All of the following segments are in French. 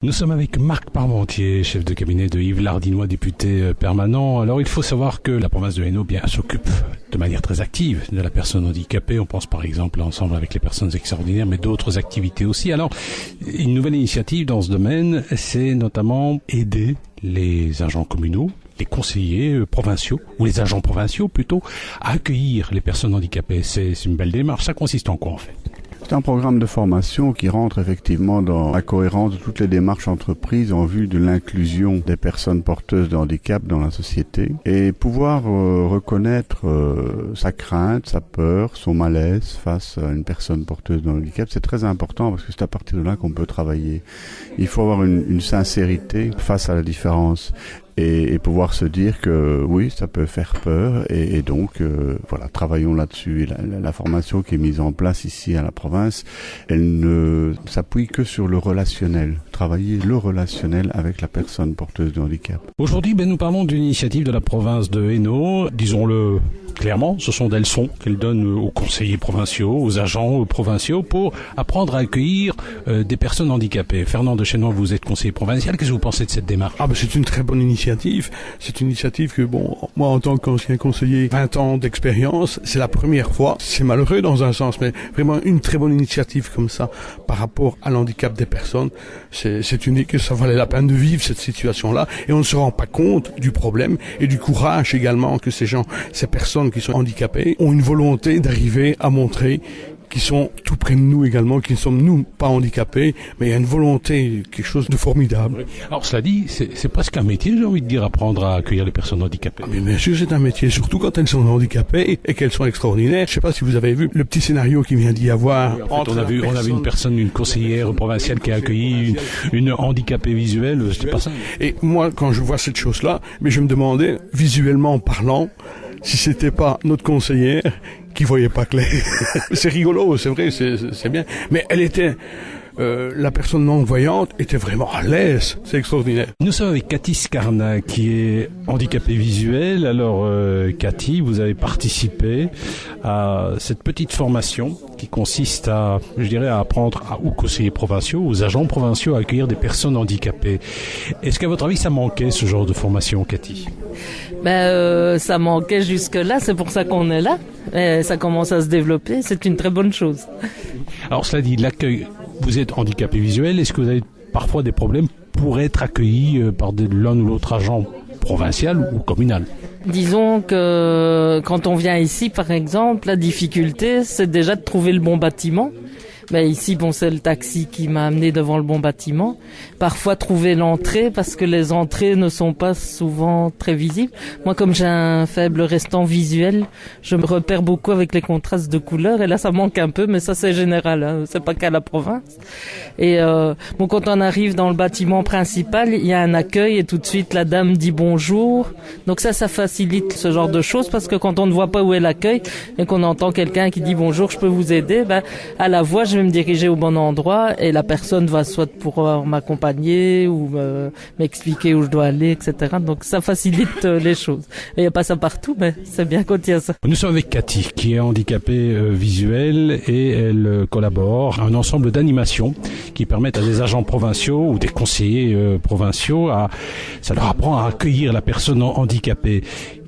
Nous sommes avec Marc Parmentier, chef de cabinet de Yves Lardinois, député permanent. Alors il faut savoir que la province de Hainaut s'occupe de manière très active de la personne handicapée. On pense par exemple ensemble avec les personnes extraordinaires, mais d'autres activités aussi. Alors une nouvelle initiative dans ce domaine, c'est notamment aider les agents communaux, les conseillers provinciaux, ou les agents provinciaux plutôt, à accueillir les personnes handicapées. C'est une belle démarche. Ça consiste en quoi en fait ? C'est un programme de formation qui rentre effectivement dans la cohérence de toutes les démarches entreprises en vue de l'inclusion des personnes porteuses de handicap dans la société et pouvoir reconnaître sa crainte, sa peur, son malaise face à une personne porteuse de handicap. C'est très important parce que c'est à partir de là qu'on peut travailler. Il faut avoir une sincérité face à la différence. Et pouvoir se dire que oui, ça peut faire peur et donc voilà, travaillons là-dessus. Et la formation qui est mise en place ici à la province, elle ne s'appuie que sur le relationnel. Travailler le relationnel avec la personne porteuse de handicap. Aujourd'hui, nous parlons d'une initiative de la province de Hainaut. Disons-le clairement, ce sont des leçons qu'elle donne aux conseillers provinciaux, aux agents provinciaux pour apprendre à accueillir des personnes handicapées. Fernand de Chesnois, vous êtes conseiller provincial. Qu'est-ce que vous pensez de cette démarche ? C'est une très bonne initiative. C'est une initiative que, moi en tant qu'ancien conseiller, 20 ans d'expérience, c'est la première fois. C'est malheureux dans un sens, mais vraiment une très bonne initiative comme ça par rapport à l'handicap des personnes. C'est unique, ça valait la peine de vivre cette situation-là et on ne se rend pas compte du problème et du courage également que ces personnes qui sont handicapées ont une volonté d'arriver à montrer qui sont tout près de nous également, qui ne sommes nous pas handicapés, mais il y a une volonté, quelque chose de formidable. Alors cela dit, c'est presque un métier, j'ai envie de dire, apprendre à accueillir les personnes handicapées. Mais bien sûr, c'est un métier, surtout quand elles sont handicapées et qu'elles sont extraordinaires. Je ne sais pas si vous avez vu le petit scénario qui vient d'y avoir. Oui, en fait, on a vu une conseillère provinciale qui a accueilli une handicapée visuelle, c'était pas ça. Et moi, quand je vois cette chose-là, je me demandais, visuellement parlant, si c'était pas notre conseillère qui voyait pas clair. C'est rigolo, c'est vrai, c'est bien. Mais elle était, la personne non-voyante était vraiment à l'aise. C'est extraordinaire. Nous sommes avec Cathy Scarna, qui est handicapée visuelle. Alors, Cathy, vous avez participé à cette petite formation qui consiste à apprendre aux conseillers provinciaux, aux agents provinciaux à accueillir des personnes handicapées. Est-ce qu'à votre avis, ça manquait ce genre de formation, Cathy ? Ça manquait jusque-là, c'est pour ça qu'on est là. Et ça commence à se développer, c'est une très bonne chose. Alors cela dit, l'accueil, vous êtes handicapé visuel, est-ce que vous avez parfois des problèmes pour être accueilli par l'un ou l'autre agent provincial ou communal ? Disons que quand on vient ici, par exemple, la difficulté, c'est déjà de trouver le bon bâtiment. Ici, c'est le taxi qui m'a amené devant le bon bâtiment. Parfois, trouver l'entrée, parce que les entrées ne sont pas souvent très visibles. Moi, comme j'ai un faible restant visuel, je me repère beaucoup avec les contrastes de couleurs. Et là, ça manque un peu, mais ça, c'est général, hein. C'est pas qu'à la province. Et quand on arrive dans le bâtiment principal, il y a un accueil et tout de suite, la dame dit bonjour. Donc ça facilite ce genre de choses, parce que quand on ne voit pas où est l'accueil et qu'on entend quelqu'un qui dit bonjour, je peux vous aider, à la voix, je vais me diriger au bon endroit et la personne va soit pouvoir m'accompagner ou m'expliquer où je dois aller, etc. Donc ça facilite les choses. Il n'y a pas ça partout, mais c'est bien quand il y a ça. Nous sommes avec Cathy, qui est handicapée visuelle et elle collabore à un ensemble d'animations qui permettent à des agents provinciaux ou des conseillers provinciaux ça leur apprend à accueillir la personne handicapée.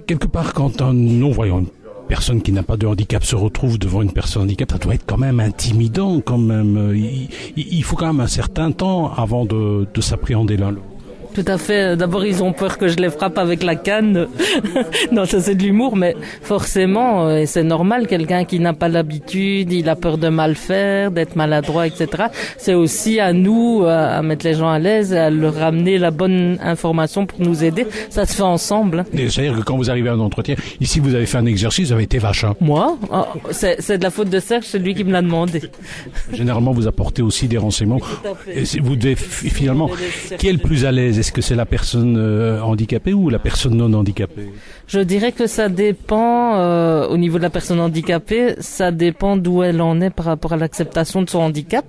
Quelque part, quand un non-voyant, personne qui n'a pas de handicap se retrouve devant une personne handicapée, ça doit être quand même intimidant, quand même. Il faut quand même un certain temps avant de s'appréhender l'un l'autre. Tout à fait. D'abord, ils ont peur que je les frappe avec la canne. Non, ça c'est de l'humour, mais forcément, et c'est normal, quelqu'un qui n'a pas l'habitude, il a peur de mal faire, d'être maladroit, etc. C'est aussi à nous, à mettre les gens à l'aise, à leur ramener la bonne information pour nous aider. Ça se fait ensemble. C'est-à-dire que quand vous arrivez à un entretien, ici vous avez fait un exercice, vous avez été vache. Moi ? C'est de la faute de Serge, c'est lui qui me l'a demandé. Généralement, vous apportez aussi des renseignements. Et vous devez finalement, qui est le plus à l'aise ? Est-ce que c'est la personne handicapée ou la personne non handicapée ? Je dirais que ça dépend, au niveau de la personne handicapée, ça dépend d'où elle en est par rapport à l'acceptation de son handicap.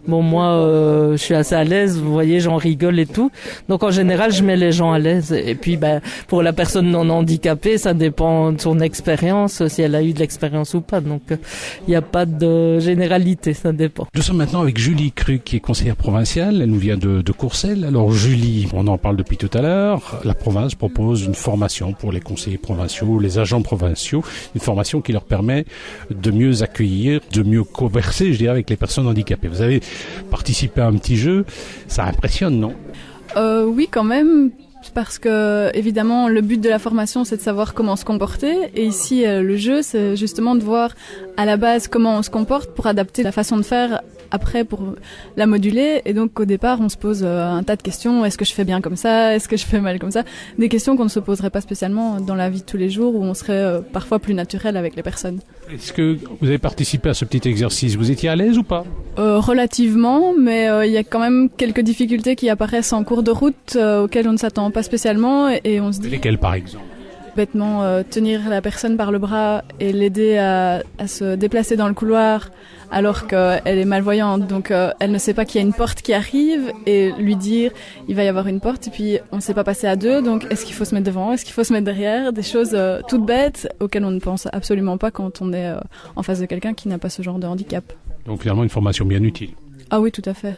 Bon, moi, je suis assez à l'aise, vous voyez, j'en rigole et tout. Donc, en général, je mets les gens à l'aise. Et puis, pour la personne non handicapée, ça dépend de son expérience, si elle a eu de l'expérience ou pas. Donc, il n'y a pas de généralité, ça dépend. Nous sommes maintenant avec Julie Cru, qui est conseillère provinciale. Elle nous vient de Courcelles. Alors, Julie, on en parle depuis tout à l'heure. La province propose une formation pour les conseillers provinciaux, les agents provinciaux, une formation qui leur permet de mieux accueillir, de mieux converser, je dirais, avec les personnes handicapées. Vous avez participé à un petit jeu, ça impressionne, non? Oui, quand même, parce que évidemment le but de la formation c'est de savoir comment se comporter, et ici le jeu c'est justement de voir à la base comment on se comporte pour adapter la façon de faire après pour la moduler. Et donc au départ on se pose un tas de questions: est-ce que je fais bien comme ça, est-ce que je fais mal comme ça, des questions qu'on ne se poserait pas spécialement dans la vie de tous les jours, où on serait parfois plus naturel avec les personnes. Est-ce que vous avez participé à ce petit exercice? Vous étiez à l'aise ou pas? Relativement, mais il y a quand même quelques difficultés qui apparaissent en cours de route auxquelles on ne s'attend pas spécialement, et on se dit... Lesquelles par exemple? Bêtement, tenir la personne par le bras et l'aider à se déplacer dans le couloir alors qu'elle est malvoyante, donc elle ne sait pas qu'il y a une porte qui arrive, et lui dire il va y avoir une porte, et puis on ne sait pas passer à deux, donc est-ce qu'il faut se mettre devant, est-ce qu'il faut se mettre derrière, des choses toutes bêtes auxquelles on ne pense absolument pas quand on est en face de quelqu'un qui n'a pas ce genre de handicap. Donc finalement une formation bien utile. Ah oui, tout à fait.